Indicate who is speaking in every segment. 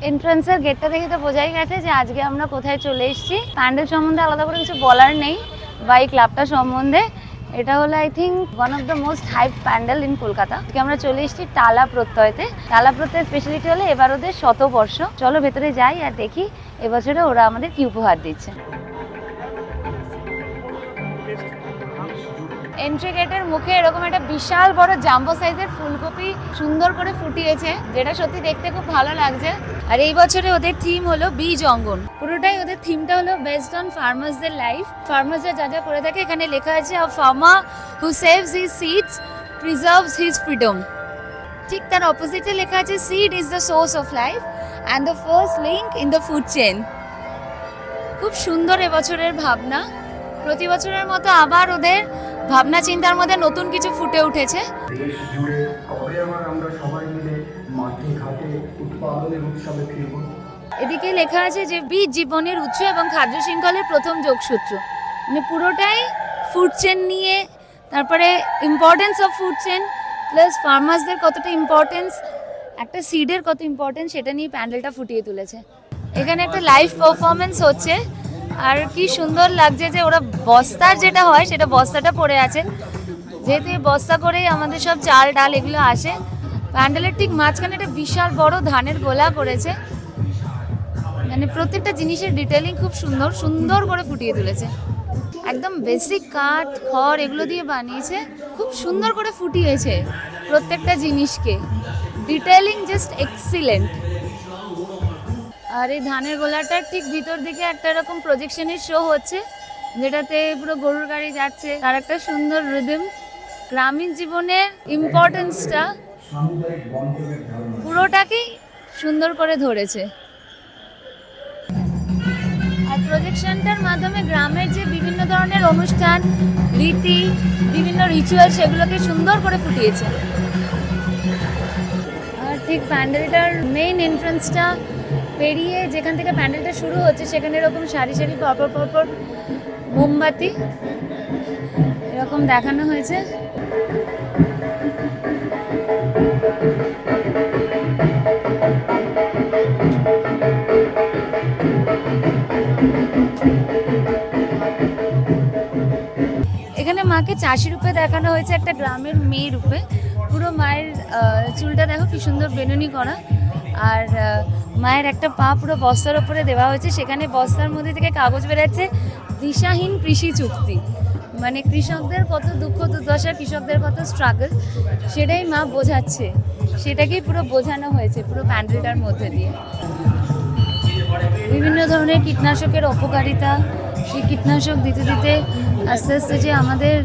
Speaker 1: এন্ট্রান্সের গেটটা দেখে তো বোঝাই গেছে যে আজকে আমরা কোথায় চলে এসেছি। প্যান্ডেল সম্বন্ধে আলাদা করে কিছু বলার নেই বা এই ক্লাবটা সম্বন্ধে। এটা হলো I think one of the most hype pandal in Kolkata. আজকে আমরা চলে এসেছি টালা প্রত্যয়তে। টালা প্রত্যয়ের স্পেশালিটি হলো এবার ওদের শতবর্ষ। চলো ভেতরে যাই আর দেখি এবছরে ওরা আমাদের কি উপহার দিচ্ছে। এন্ট্রি গেটের মুখে এরকম একটা বিশাল বড় জাম্বো সাইজের ফুলকপি সুন্দর করে ফুটিয়েছে, যেটা সত্যি দেখতে খুব ভালো লাগছে। আর এই বছরে ওদের থিম হলো বীজ অঙ্গন। পুরোটাই ওদের থিমটা হলো বেসড অন ফার্মার্সদের লাইফ। ফার্মার্সরা যা যা করে থাকে এখানে লেখা আছে a farmer who saves his seeds preserves his freedom. ঠিক তার অপোজিটে লেখা আছে seed is the source of life and the first link in the food chain. খুব সুন্দর এবছরের ভাবনা। প্রতি বছরের মতো আবার ওদের ভাবনা চিন্তার মধ্যে নতুন কিছু ফুটে উঠেছে। এদিকে লেখা আছে যে বীজ জীবনের উৎস এবং খাদ্য শৃঙ্খলের প্রথম যোগসূত্র। মানে পুরোটাই ফুড চেন নিয়ে, তারপরে importance of food chain plus ফার্মার্সদের কতটা ইম্পর্টেন্স, একটা সিডের কত ইম্পর্টেন্স সেটা নিয়ে প্যান্ডেলটা ফুটিয়ে তুলেছে। এখানে একটা লাইভ পারফরমেন্স হচ্ছে। আর কি সুন্দর লাগছে যে ওরা বস্তার যেটা হয় সেটা বস্তাটা পড়ে আছে, যেহেতু এই বস্তা করেই আমাদের সব চাল ডাল এগুলো আসে। প্যান্ডেলের ঠিক মাঝখানে একটা বিশাল বড় ধানের গোলা করেছে। মানে প্রত্যেকটা জিনিসের ডিটেলিং খুব সুন্দর সুন্দর করে ফুটিয়ে তুলেছে। একদম বেসিক কাঠ খড় এগুলো দিয়ে বানিয়েছে, খুব সুন্দর করে ফুটিয়েছে প্রত্যেকটা জিনিসকে। Detailing just excellent. আর এই ধানের গোলাটার ঠিক ভিতর দিকে একটা এরকম প্রজেকশনের শো হচ্ছে, যেটাতে পুরো গরুর গাড়ি যাচ্ছে, তার একটা সুন্দর রিদম। গ্রামীণ জীবনের ইম্পর্টেন্সটা পুরোটাকেই সুন্দর করে ধরেছে। আর প্রজেকশনটার মাধ্যমে গ্রামের যে বিভিন্ন ধরনের অনুষ্ঠান রীতি, বিভিন্ন রিচুয়াল সেগুলোকে সুন্দর করে ফুটিয়েছে। আর ঠিক প্যান্ডেলটার মেইন এন্ট্রান্সটা পেরিয়ে যেখান থেকে প্যান্ডেলটা শুরু হচ্ছে সেখানে এরকম সারি সারি পরপর পরপর মোমবাতি এরকম দেখানো হয়েছে। এখানে মাকে চাষি রূপে দেখানো হয়েছে, একটা গ্রামের মেয়ে রূপে। পুরো মায়ের চুলটা দেখো কি সুন্দর বেনুনি করা। আর মায়ের একটা পা পুরো বস্তার ওপরে দেওয়া হয়েছে, সেখানে বস্তার মধ্যে থেকে কাগজ বেরাচ্ছে দিশাহীন কৃষি চুক্তি। মানে কৃষকদের কত দুঃখ দুর্দশা, কৃষকদের কত স্ট্রাগল, সেটাই মা বোঝাচ্ছে। সেটাকেই পুরো বোঝানো হয়েছে পুরো প্যান্ডেলটার মধ্যে দিয়ে। বিভিন্ন ধরনের কীটনাশকের অপকারিতা, সেই কীটনাশক দিতে দিতে আস্তে আস্তে যে আমাদের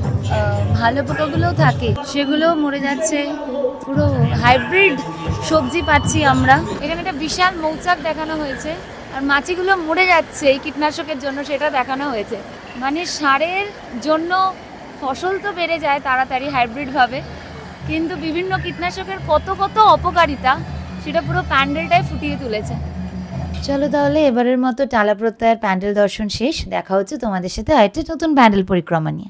Speaker 1: ভালো পোকাগুলোও থাকে সেগুলোও মরে যাচ্ছে। পুরো হাইব্রিড সবজি পাচ্ছি আমরা। এখানে একটা বিশাল মৌচাক দেখানো হয়েছে, আর মাছিগুলো মরে যাচ্ছে এই কীটনাশকের জন্য, সেটা দেখানো হয়েছে। মানে সারের জন্য ফসল তো বেড়ে যায় তাড়াতাড়ি হাইব্রিডভাবে, কিন্তু বিভিন্ন কীটনাশকের কত কত অপকারিতা সেটা পুরো প্যান্ডেলটাই ফুটিয়ে তুলেছে। চলো তাহলে এবারের মতো টালা প্রত্যয়ের প্যান্ডেল দর্শন শেষ। দেখা হচ্ছে তোমাদের সাথে আরেকটা নতুন প্যান্ডেল পরিক্রমা নিয়ে।